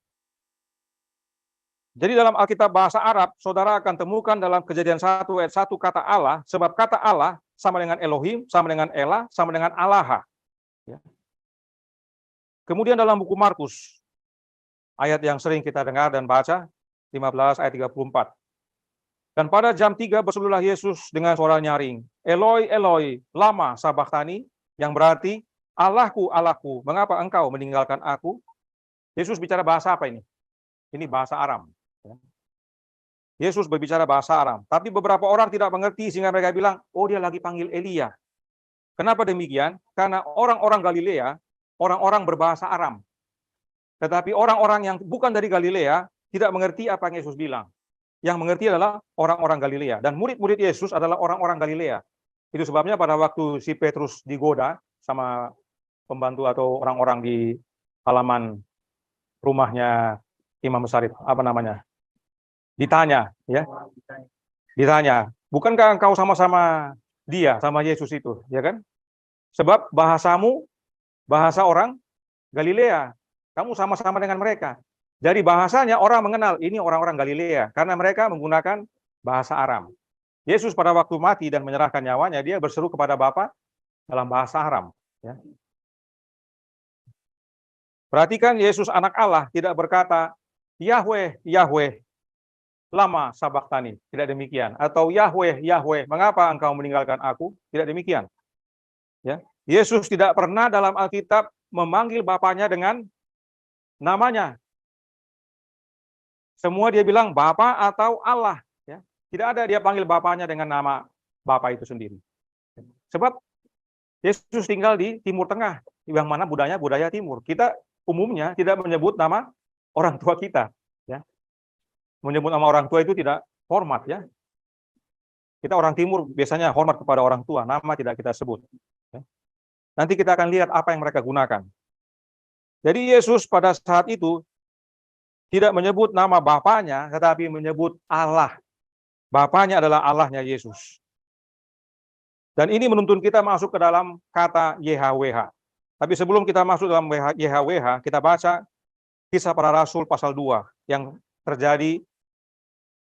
Jadi dalam Alkitab bahasa Arab, saudara akan temukan dalam Kejadian 1 ayat 1 kata Allah, sebab kata Allah sama dengan Elohim, sama dengan Elah, sama dengan Allah. Ya. Kemudian dalam buku Markus, ayat yang sering kita dengar dan baca, 15 ayat 34. Dan pada jam 3 berserulah Yesus dengan suara nyaring, Eloi, Eloi, lama sabachthani, yang berarti, Allahku, Allahku, mengapa engkau meninggalkan aku? Yesus bicara bahasa apa ini? Ini bahasa Aram. Yesus berbicara bahasa Aram. Tapi beberapa orang tidak mengerti sehingga mereka bilang, oh dia lagi panggil Elia. Kenapa demikian? Karena orang-orang Galilea, orang-orang berbahasa Aram. Tetapi orang-orang yang bukan dari Galilea tidak mengerti apa yang Yesus bilang. Yang mengerti adalah orang-orang Galilea. Dan murid-murid Yesus adalah orang-orang Galilea. Itu sebabnya pada waktu si Petrus digoda sama pembantu atau orang-orang di halaman rumahnya Imam besar itu, apa namanya? Ditanya, ya. Ditanya, bukankah engkau sama-sama dia, sama Yesus itu, ya kan? Sebab bahasamu bahasa orang Galilea. Kamu sama-sama dengan mereka. Jadi bahasanya orang mengenal ini orang-orang Galilea karena mereka menggunakan bahasa Aram. Yesus pada waktu mati dan menyerahkan nyawanya, dia berseru kepada Bapa dalam bahasa Aram, ya. Perhatikan, Yesus anak Allah tidak berkata Yahweh, Yahweh, lama sabachthani, tidak demikian. Atau Yahweh, Yahweh, mengapa engkau meninggalkan aku? Tidak demikian. Ya, Yesus tidak pernah dalam Alkitab memanggil Bapaknya dengan namanya. Semua dia bilang Bapa atau Allah. Ya, tidak ada dia panggil Bapaknya dengan nama Bapa itu sendiri. Sebab Yesus tinggal di Timur Tengah, yang mana budaya Timur. Kita umumnya tidak menyebut nama orang tua kita. Ya. Menyebut nama orang tua itu tidak hormat, ya. Kita orang Timur biasanya hormat kepada orang tua, nama tidak kita sebut. Ya. Nanti kita akan lihat apa yang mereka gunakan. Jadi Yesus pada saat itu tidak menyebut nama Bapaknya, tetapi menyebut Allah. Bapaknya adalah Allahnya Yesus. Dan ini menuntun kita masuk ke dalam kata YHWH. Tapi sebelum kita masuk dalam YHWH, kita baca Kisah Para Rasul pasal 2 yang terjadi,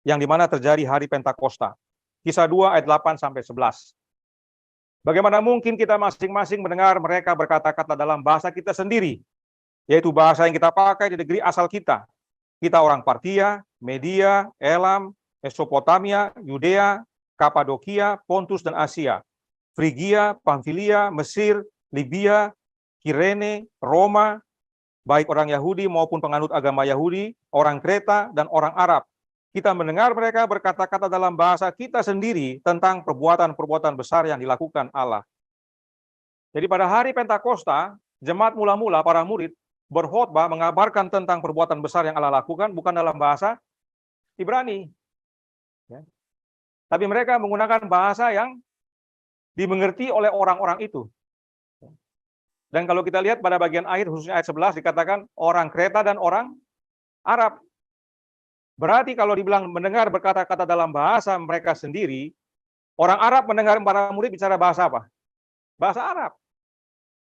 yang dimana terjadi hari Pentakosta. Kisah 2 ayat 8 sampai 11. Bagaimana mungkin kita masing-masing mendengar mereka berkata-kata dalam bahasa kita sendiri, yaitu bahasa yang kita pakai di negeri asal kita. Kita orang Partia, Media, Elam, Mesopotamia, Yudea, Kapadokia, Pontus dan Asia, Frigia, Pamfilia, Mesir, Libya, Kirene, Roma, baik orang Yahudi maupun penganut agama Yahudi, orang Kreta dan orang Arab. Kita mendengar mereka berkata-kata dalam bahasa kita sendiri tentang perbuatan-perbuatan besar yang dilakukan Allah. Jadi pada hari Pentakosta, jemaat mula-mula para murid berkhotbah mengabarkan tentang perbuatan besar yang Allah lakukan bukan dalam bahasa Ibrani. Ya. Tapi mereka menggunakan bahasa yang dimengerti oleh orang-orang itu. Dan kalau kita lihat pada bagian akhir, khususnya ayat 11, dikatakan orang Kreta dan orang Arab. Berarti kalau dibilang mendengar berkata-kata dalam bahasa mereka sendiri, orang Arab mendengar para murid bicara bahasa apa? Bahasa Arab.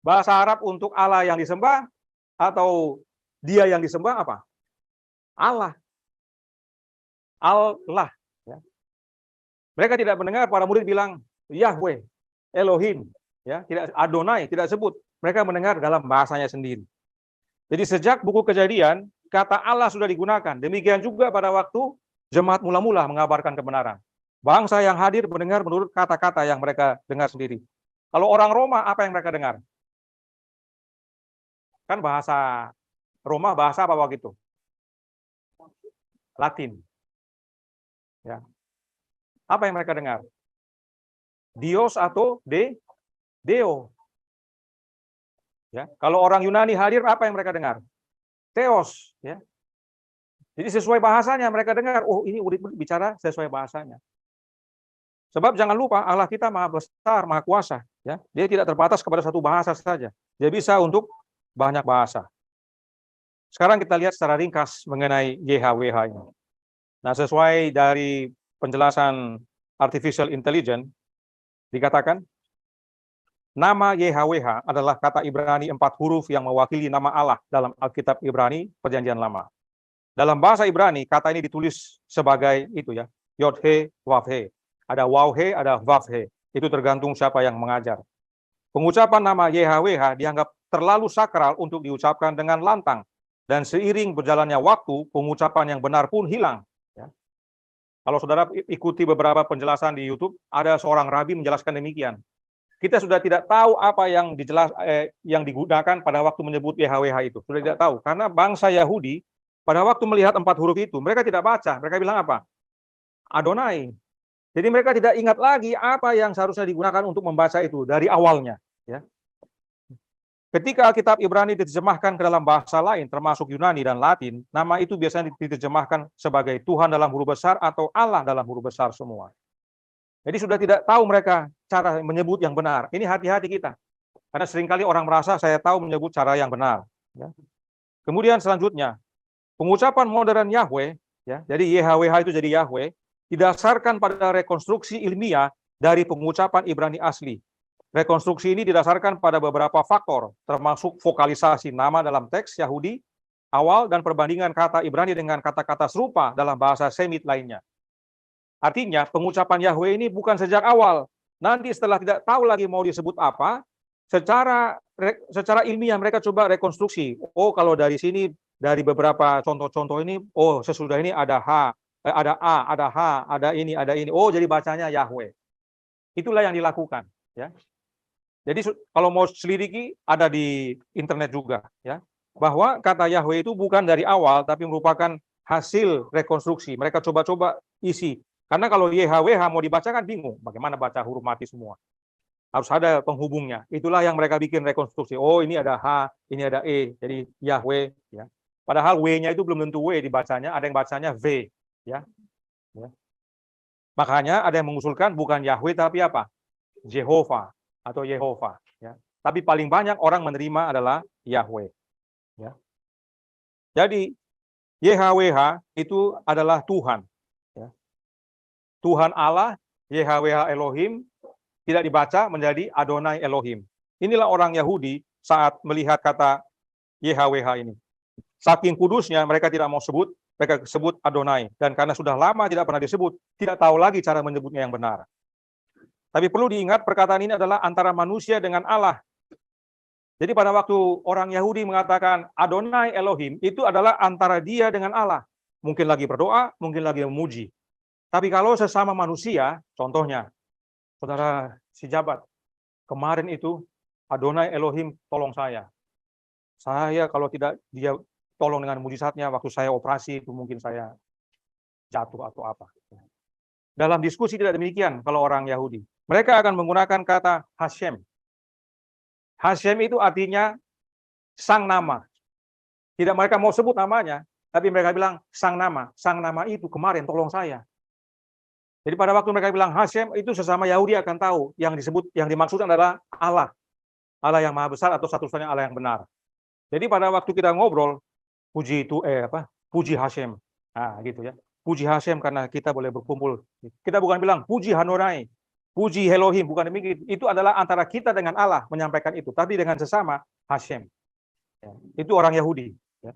Bahasa Arab untuk Allah yang disembah, atau dia yang disembah apa? Allah. Allah. Ya. Mereka tidak mendengar para murid bilang Yahweh, Elohim, ya, tidak Adonai, tidak sebut. Mereka mendengar dalam bahasanya sendiri. Jadi sejak buku Kejadian, kata Allah sudah digunakan. Demikian juga pada waktu jemaat mula-mula mengabarkan kebenaran. Bangsa yang hadir mendengar menurut kata-kata yang mereka dengar sendiri. Kalau orang Roma, apa yang mereka dengar? Kan bahasa Roma, bahasa apa waktu itu? Latin. Ya. Apa yang mereka dengar? Dios atau Deo. Ya, kalau orang Yunani hadir, apa yang mereka dengar? Theos, ya. Jadi sesuai bahasanya mereka dengar, oh ini murid bicara sesuai bahasanya. Sebab jangan lupa Allah kita Maha besar, Maha kuasa, ya. Dia tidak terbatas kepada satu bahasa saja. Dia bisa untuk banyak bahasa. Sekarang kita lihat secara ringkas mengenai YHWH ini. Nah, sesuai dari penjelasan artificial intelligence dikatakan Nama YHWH adalah kata Ibrani 4 huruf yang mewakili nama Allah dalam Alkitab Ibrani Perjanjian Lama. Dalam bahasa Ibrani, kata ini ditulis sebagai itu ya, Yod-He, Wav-He. Ada Waw-He, ada Vav-He. Itu tergantung siapa yang mengajar. Pengucapan nama YHWH dianggap terlalu sakral untuk diucapkan dengan lantang. Dan seiring berjalannya waktu, pengucapan yang benar pun hilang. Ya. Kalau saudara ikuti beberapa penjelasan di YouTube, ada seorang rabi menjelaskan demikian. Kita sudah tidak tahu apa yang yang digunakan pada waktu menyebut YHWH itu. Sudah tidak tahu. Karena bangsa Yahudi, pada waktu melihat 4 huruf itu, mereka tidak baca. Mereka bilang apa? Adonai. Jadi mereka tidak ingat lagi apa yang seharusnya digunakan untuk membaca itu dari awalnya. Ya. Ketika Alkitab Ibrani diterjemahkan ke dalam bahasa lain, termasuk Yunani dan Latin, nama itu biasanya diterjemahkan sebagai Tuhan dalam huruf besar atau Allah dalam huruf besar semua. Jadi sudah tidak tahu mereka cara menyebut yang benar. Ini hati-hati kita. Karena seringkali orang merasa saya tahu menyebut cara yang benar. Ya. Kemudian selanjutnya, pengucapan modern Yahweh, ya, jadi YHWH itu jadi Yahweh, didasarkan pada rekonstruksi ilmiah dari pengucapan Ibrani asli. Rekonstruksi ini didasarkan pada beberapa faktor, termasuk vokalisasi nama dalam teks Yahudi awal dan perbandingan kata Ibrani dengan kata-kata serupa dalam bahasa Semit lainnya. Artinya, pengucapan Yahweh ini bukan sejak awal. Nanti setelah tidak tahu lagi mau disebut apa, secara ilmiah mereka coba rekonstruksi. Oh, kalau dari sini, dari beberapa contoh-contoh ini, oh, sesudah ini ada H, ada A, ada H, ada ini, ada ini. Oh, jadi bacanya Yahweh. Itulah yang dilakukan. Ya. Jadi kalau mau selidiki, ada di internet juga. Ya. Bahwa kata Yahweh itu bukan dari awal, tapi merupakan hasil rekonstruksi. Mereka coba-coba isi. Karena kalau YHWH mau dibacakan bingung, bagaimana baca huruf mati semua. Harus ada penghubungnya. Itulah yang mereka bikin rekonstruksi. Oh, ini ada H, ini ada E, jadi Yahweh. Ya. Padahal W-nya itu belum tentu W dibacanya, ada yang bacanya V. Ya. Ya. Makanya ada yang mengusulkan bukan Yahweh tapi apa? Jehovah atau Yehova. Ya. Tapi paling banyak orang menerima adalah Yahweh. Ya. Jadi YHWH itu adalah Tuhan. Tuhan Allah, YHWH Elohim, tidak dibaca menjadi Adonai Elohim. Inilah orang Yahudi saat melihat kata YHWH ini. Saking kudusnya mereka tidak mau sebut, mereka sebut Adonai. Dan karena sudah lama tidak pernah disebut, tidak tahu lagi cara menyebutnya yang benar. Tapi perlu diingat perkataan ini adalah antara manusia dengan Allah. Jadi pada waktu orang Yahudi mengatakan Adonai Elohim, itu adalah antara dia dengan Allah. Mungkin lagi berdoa, mungkin lagi memuji. Tapi kalau sesama manusia, contohnya, saudara si jabat, kemarin itu Adonai Elohim tolong saya. Saya kalau tidak dia tolong dengan mujizatnya, waktu saya operasi itu mungkin saya jatuh atau apa. Dalam diskusi tidak demikian kalau orang Yahudi. Mereka akan menggunakan kata Hashem. Hashem itu artinya sang nama. Tidak mereka mau sebut namanya, tapi mereka bilang sang nama. Sang nama itu kemarin tolong saya. Jadi pada waktu mereka bilang Hashem, itu sesama Yahudi akan tahu yang disebut, yang dimaksud adalah Allah. Allah yang maha besar atau satu-satunya Allah yang benar. Jadi pada waktu kita ngobrol, puji itu puji Hashem. Nah, gitu ya. Puji Hashem karena kita boleh berkumpul. Kita bukan bilang puji Hanonai, puji Elohim, bukan demikian. Itu adalah antara kita dengan Allah menyampaikan itu, tapi dengan sesama Hashem. Ya, itu orang Yahudi. Ya.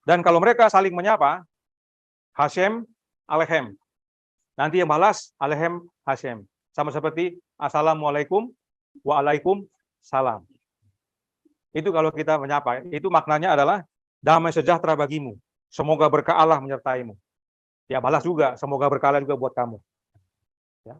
Dan kalau mereka saling menyapa, Hashem, Alehem. Nanti yang balas Alehem Hashem. Sama seperti Assalamualaikum Waalaikumsalam. Itu kalau kita menyapa, itu maknanya adalah damai sejahtera bagimu. Semoga berkah Allah menyertaimu. Ya balas juga, semoga berkah Allah juga buat kamu. Ya.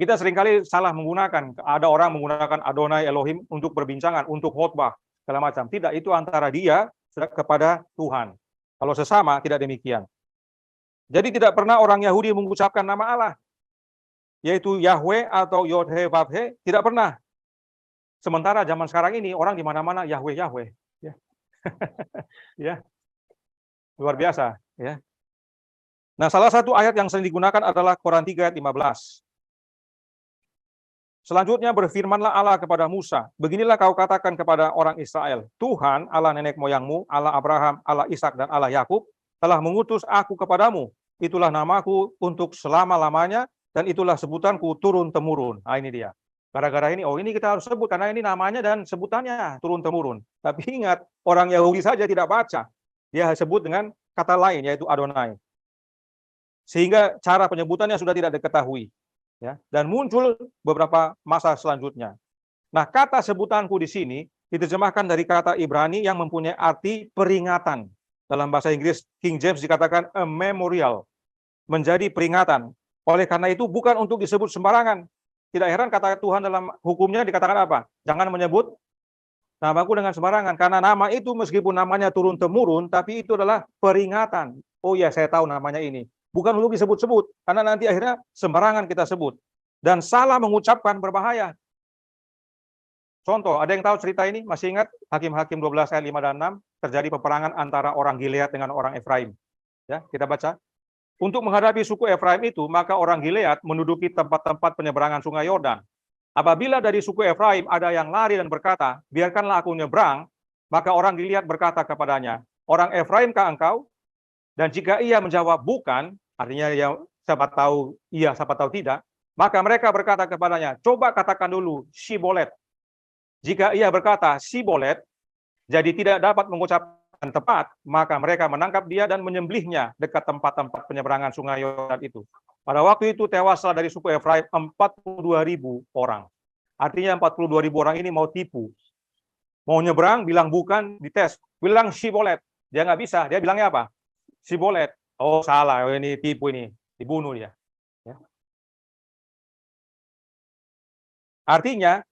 Kita seringkali salah menggunakan, ada orang menggunakan Adonai Elohim untuk perbincangan, untuk khotbah, segala macam. Tidak, itu antara dia kepada Tuhan. Kalau sesama tidak demikian. Jadi tidak pernah orang Yahudi mengucapkan nama Allah, yaitu Yahweh atau Yod-He, Vav-He, tidak pernah. Sementara zaman sekarang ini orang di mana-mana Yahweh, Yahweh. Ya. Ya. Luar biasa. Ya. Nah, salah satu ayat yang sering digunakan adalah Quran 3 ayat 15. Selanjutnya berfirmanlah Allah kepada Musa, beginilah kau katakan kepada orang Israel, Tuhan Allah nenek moyangmu, Allah Abraham, Allah Ishak dan Allah Yakub telah mengutus aku kepadamu. Itulah namaku untuk selama-lamanya dan itulah sebutanku turun-temurun. Nah, ini dia. Gara-gara ini, oh ini kita harus sebut karena ini namanya dan sebutannya turun-temurun. Tapi ingat, orang Yahudi saja tidak baca. Dia sebut dengan kata lain, yaitu Adonai. Sehingga cara penyebutannya sudah tidak diketahui. Ya, dan muncul beberapa masa selanjutnya. Nah, kata sebutanku di sini diterjemahkan dari kata Ibrani yang mempunyai arti peringatan. Dalam bahasa Inggris, King James dikatakan a memorial, menjadi peringatan. Oleh karena itu bukan untuk disebut sembarangan. Tidak heran kata Tuhan dalam hukumnya dikatakan apa? Jangan menyebut namaku dengan sembarangan. Karena nama itu meskipun namanya turun-temurun, tapi itu adalah peringatan. Oh ya, saya tahu namanya ini. Bukan untuk disebut-sebut, karena nanti akhirnya sembarangan kita sebut. Dan salah mengucapkan berbahaya. Contoh, ada yang tahu cerita ini? Masih ingat Hakim-Hakim 12 ayat 5 dan 6 terjadi peperangan antara orang Gilead dengan orang Efraim. Ya, kita baca. Untuk menghadapi suku Efraim itu, maka orang Gilead menduduki tempat-tempat penyeberangan Sungai Yordan. Apabila dari suku Efraim ada yang lari dan berkata, biarkanlah aku nyebrang, maka orang Gilead berkata kepadanya, orang Efraimkah engkau? Dan jika ia menjawab bukan, artinya dia siapa tahu iya, siapa tahu tidak, maka mereka berkata kepadanya, coba katakan dulu Shibolet. Jika ia berkata Sibolet, jadi tidak dapat mengucapkan tepat, maka mereka menangkap dia dan menyembelihnya dekat tempat-tempat penyeberangan Sungai Yordan itu. Pada waktu itu tewaslah dari suku Efraim 42.000 orang. Artinya 42.000 orang ini mau tipu. Mau nyebrang, bilang bukan, dites. Bilang Sibolet. Dia nggak bisa. Dia bilangnya apa? Sibolet. Oh salah, ini tipu ini. Dibunuh dia. Ya. Artinya,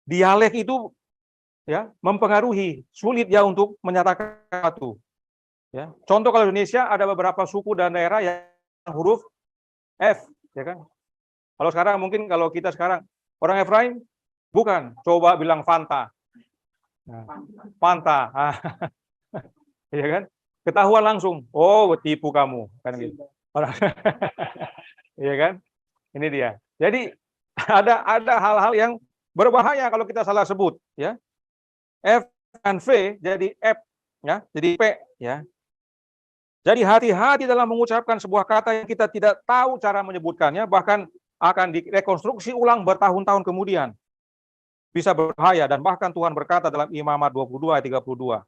dialek itu ya mempengaruhi, sulit ya untuk menyatakan satu. Ya. Contoh kalau Indonesia ada beberapa suku dan daerah yang huruf F, ya kan? Kalau sekarang mungkin kalau kita sekarang orang Efraim bukan, coba bilang Fanta. Nah, Fanta. Ya kan? Ketahuan langsung. Oh, tipu kamu, kan gitu. Ya kan? Ini dia. Jadi ada hal-hal yang berbahaya kalau kita salah sebut, ya. F dan V jadi F, ya, jadi P, ya. Jadi hati-hati dalam mengucapkan sebuah kata yang kita tidak tahu cara menyebutkannya, bahkan akan direkonstruksi ulang bertahun-tahun kemudian. Bisa berbahaya, dan bahkan Tuhan berkata dalam Imamat 22 ayat 32,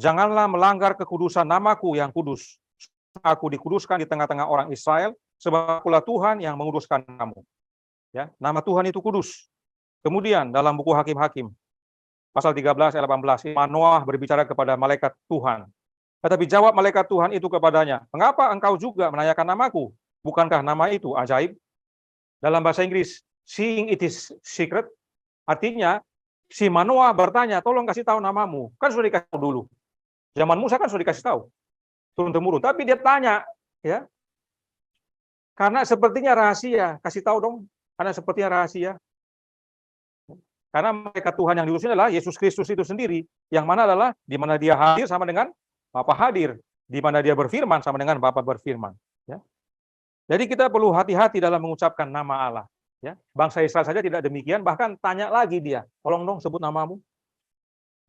janganlah melanggar kekudusan namaku yang kudus. Aku dikuduskan di tengah-tengah orang Israel, sebab akulah Tuhan yang menguduskan kamu. Ya, nama Tuhan itu kudus. Kemudian dalam buku Hakim-Hakim, pasal 13 ayat 18, Manoah berbicara kepada malaikat Tuhan. Tetapi jawab malaikat Tuhan itu kepadanya, mengapa engkau juga menanyakan namaku? Bukankah nama itu ajaib? Dalam bahasa Inggris, seeing it is secret, artinya si Manoah bertanya, tolong kasih tahu namamu. Kan sudah dikasih tahu dulu. Zaman Musa kan sudah dikasih tahu. Turun-temurun. Tapi dia tanya, ya, karena sepertinya rahasia. Kasih tahu dong, karena sepertinya rahasia. Karena malaikat Tuhan yang diutusnya adalah Yesus Kristus itu sendiri, yang mana adalah di mana dia hadir sama dengan Bapa hadir, di mana dia berfirman sama dengan Bapa berfirman. Ya. Jadi kita perlu hati-hati dalam mengucapkan nama Allah. Ya. Bangsa Israel saja tidak demikian, bahkan tanya lagi dia, tolong dong sebut namamu.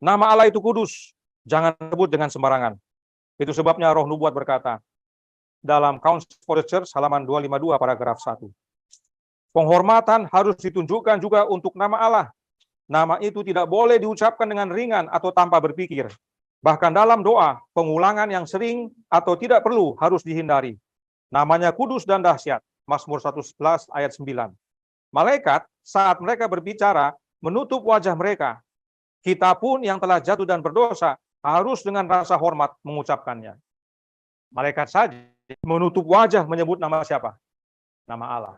Nama Allah itu kudus, jangan sebut dengan sembarangan. Itu sebabnya Roh Nubuat berkata dalam Counsel for the Church halaman 252 paragraf 1. Penghormatan harus ditunjukkan juga untuk nama Allah. Nama itu tidak boleh diucapkan dengan ringan atau tanpa berpikir. Bahkan dalam doa, pengulangan yang sering atau tidak perlu harus dihindari. Namanya kudus dan dahsyat. Mazmur 111 ayat 9. Malaikat saat mereka berbicara menutup wajah mereka. Kita pun yang telah jatuh dan berdosa harus dengan rasa hormat mengucapkannya. Malaikat saja menutup wajah menyebut nama siapa? Nama Allah.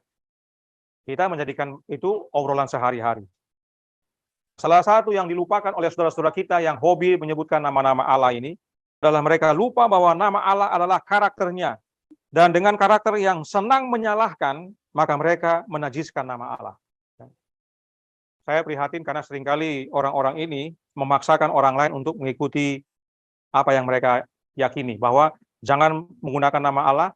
Kita menjadikan itu obrolan sehari-hari. Salah satu yang dilupakan oleh saudara-saudara kita yang hobi menyebutkan nama-nama Allah ini adalah mereka lupa bahwa nama Allah adalah karakternya. Dan dengan karakter yang senang menyalahkan, maka mereka menajiskan nama Allah. Saya prihatin karena seringkali orang-orang ini memaksakan orang lain untuk mengikuti apa yang mereka yakini, bahwa jangan menggunakan nama Allah,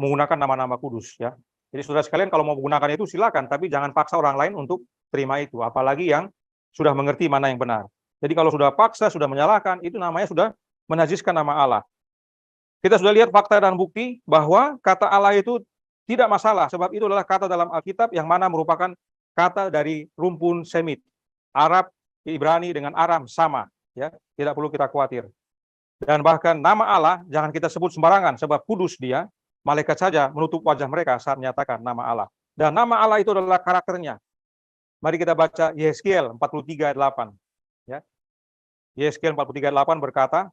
menggunakan nama-nama kudus. Ya. Jadi saudara sekalian kalau mau menggunakan itu silakan, tapi jangan paksa orang lain untuk terima itu, apalagi yang sudah mengerti mana yang benar. Jadi kalau sudah paksa, sudah menyalahkan, itu namanya sudah menajiskan nama Allah. Kita sudah lihat fakta dan bukti bahwa kata Allah itu tidak masalah, sebab itu adalah kata dalam Alkitab yang mana merupakan kata dari rumpun Semit. Arab, Ibrani dengan Aram sama, ya. Tidak perlu kita khawatir. Dan bahkan nama Allah jangan kita sebut sembarangan, sebab kudus Dia. Malaikat saja menutup wajah mereka saat menyatakan nama Allah. Dan nama Allah itu adalah karakternya. Mari kita baca Yeskiel 43 ayat 8. Ya. Yeskiel 43 ayat 8 berkata,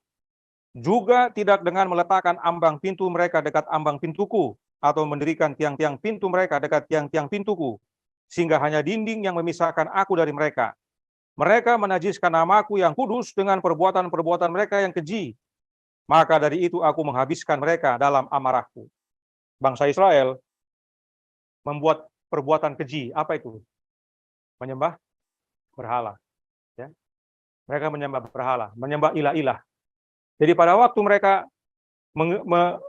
juga tidak dengan meletakkan ambang pintu mereka dekat ambang pintuku, atau mendirikan tiang-tiang pintu mereka dekat tiang-tiang pintuku, sehingga hanya dinding yang memisahkan aku dari mereka. Mereka menajiskan namaku yang kudus dengan perbuatan-perbuatan mereka yang keji. Maka dari itu aku menghabiskan mereka dalam amarahku. Bangsa Israel membuat perbuatan keji. Apa itu? Menyembah berhala. Ya. Mereka menyembah berhala, menyembah ilah-ilah. Jadi pada waktu mereka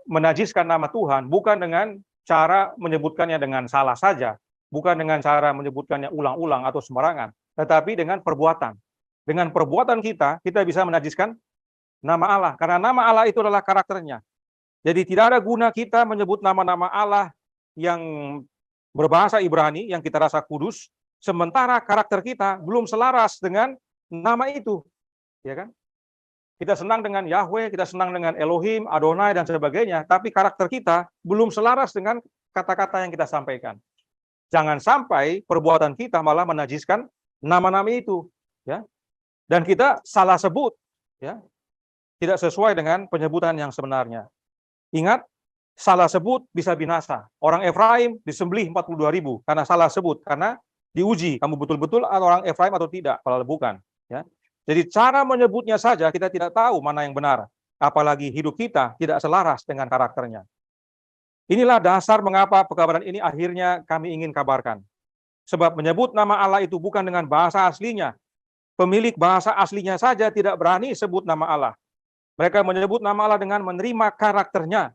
menajiskan nama Tuhan, bukan dengan cara menyebutkannya dengan salah saja, bukan dengan cara menyebutkannya ulang-ulang atau sembarangan, tetapi dengan perbuatan. Dengan perbuatan kita bisa menajiskan nama Allah, karena nama Allah itu adalah karakternya. Jadi tidak ada guna kita menyebut nama-nama Allah yang berbahasa Ibrani, yang kita rasa kudus, sementara karakter kita belum selaras dengan nama itu. Ya kan? Kita senang dengan Yahweh, kita senang dengan Elohim, Adonai, dan sebagainya, tapi karakter kita belum selaras dengan kata-kata yang kita sampaikan. Jangan sampai perbuatan kita malah menajiskan nama-nama itu, ya. Dan kita salah sebut, ya. Tidak sesuai dengan penyebutan yang sebenarnya. Ingat, salah sebut bisa binasa. Orang Efraim disembelih 42.000 karena salah sebut, karena diuji kamu betul-betul orang Efraim atau tidak, padahal bukan, ya. Jadi cara menyebutnya saja kita tidak tahu mana yang benar, apalagi hidup kita tidak selaras dengan karakternya. Inilah dasar mengapa pekabaran ini akhirnya kami ingin kabarkan. Sebab menyebut nama Allah itu bukan dengan bahasa aslinya. Pemilik bahasa aslinya saja tidak berani sebut nama Allah. Mereka menyebut nama Allah dengan menerima karakternya.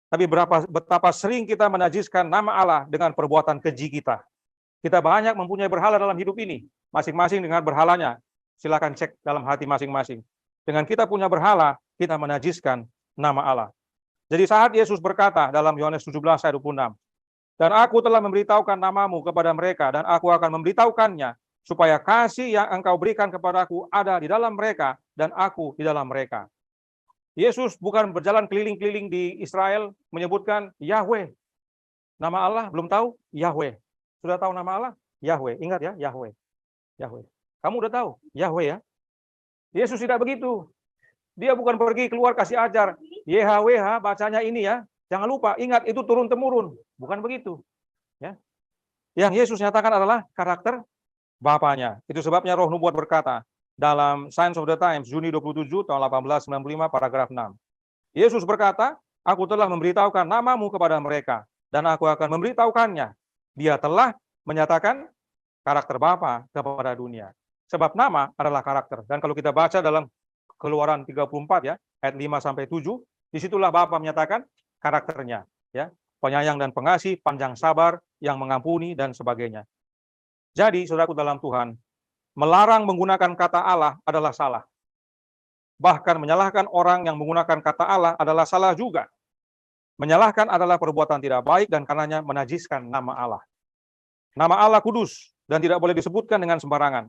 Tapi betapa sering kita menajiskan nama Allah dengan perbuatan keji kita. Kita banyak mempunyai berhala dalam hidup ini, masing-masing dengan berhalanya. Silakan cek dalam hati masing-masing. Dengan kita punya berhala, kita menajiskan nama Allah. Jadi saat Yesus berkata dalam Yohanes 17 ayat 26, dan aku telah memberitahukan namamu kepada mereka, dan aku akan memberitahukannya, supaya kasih yang engkau berikan kepadaku ada di dalam mereka, dan aku di dalam mereka. Yesus bukan berjalan keliling-keliling di Israel menyebutkan Yahweh. Nama Allah belum tahu? Yahweh. Sudah tahu nama Allah? Yahweh. Ingat ya, Yahweh. Yahweh. Kamu udah tahu Yahweh ya? Yesus tidak begitu. Dia bukan pergi keluar kasih ajar. YHWH bacanya ini ya. Jangan lupa, ingat itu turun-temurun. Bukan begitu. Ya. Yang Yesus nyatakan adalah karakter Bapanya. Itu sebabnya Roh Nubuat berkata dalam Signs of the Times, Juni 27 tahun 1895, paragraf 6. Yesus berkata, aku telah memberitahukan namamu kepada mereka, dan aku akan memberitahukannya. Dia telah menyatakan karakter Bapa kepada dunia. Sebab nama adalah karakter. Dan kalau kita baca dalam Keluaran 34 ya, ayat 5-7, disitulah Bapa menyatakan karakternya, ya, penyayang dan pengasih, panjang sabar, yang mengampuni dan sebagainya. Jadi, saudaraku dalam Tuhan, melarang menggunakan kata Allah adalah salah. Bahkan menyalahkan orang yang menggunakan kata Allah adalah salah juga. Menyalahkan adalah perbuatan tidak baik dan karenanya menajiskan nama Allah. Nama Allah kudus dan tidak boleh disebutkan dengan sembarangan.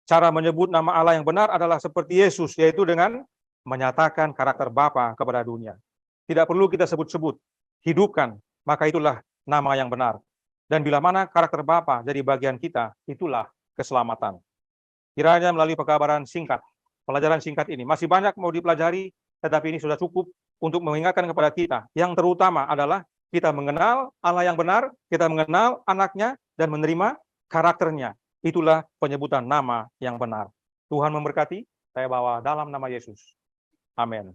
Cara menyebut nama Allah yang benar adalah seperti Yesus, yaitu dengan menyatakan karakter Bapa kepada dunia. Tidak perlu kita sebut-sebut, hidupkan, maka itulah nama yang benar. Dan bila mana karakter Bapa jadi bagian kita, itulah keselamatan. Kiranya melalui pekabaran singkat, pelajaran singkat ini, masih banyak mau dipelajari, tetapi ini sudah cukup untuk mengingatkan kepada kita. Yang terutama adalah kita mengenal Allah yang benar, kita mengenal anaknya, dan menerima karakternya. Itulah penyebutan nama yang benar. Tuhan memberkati, saya bawa dalam nama Yesus. Amin.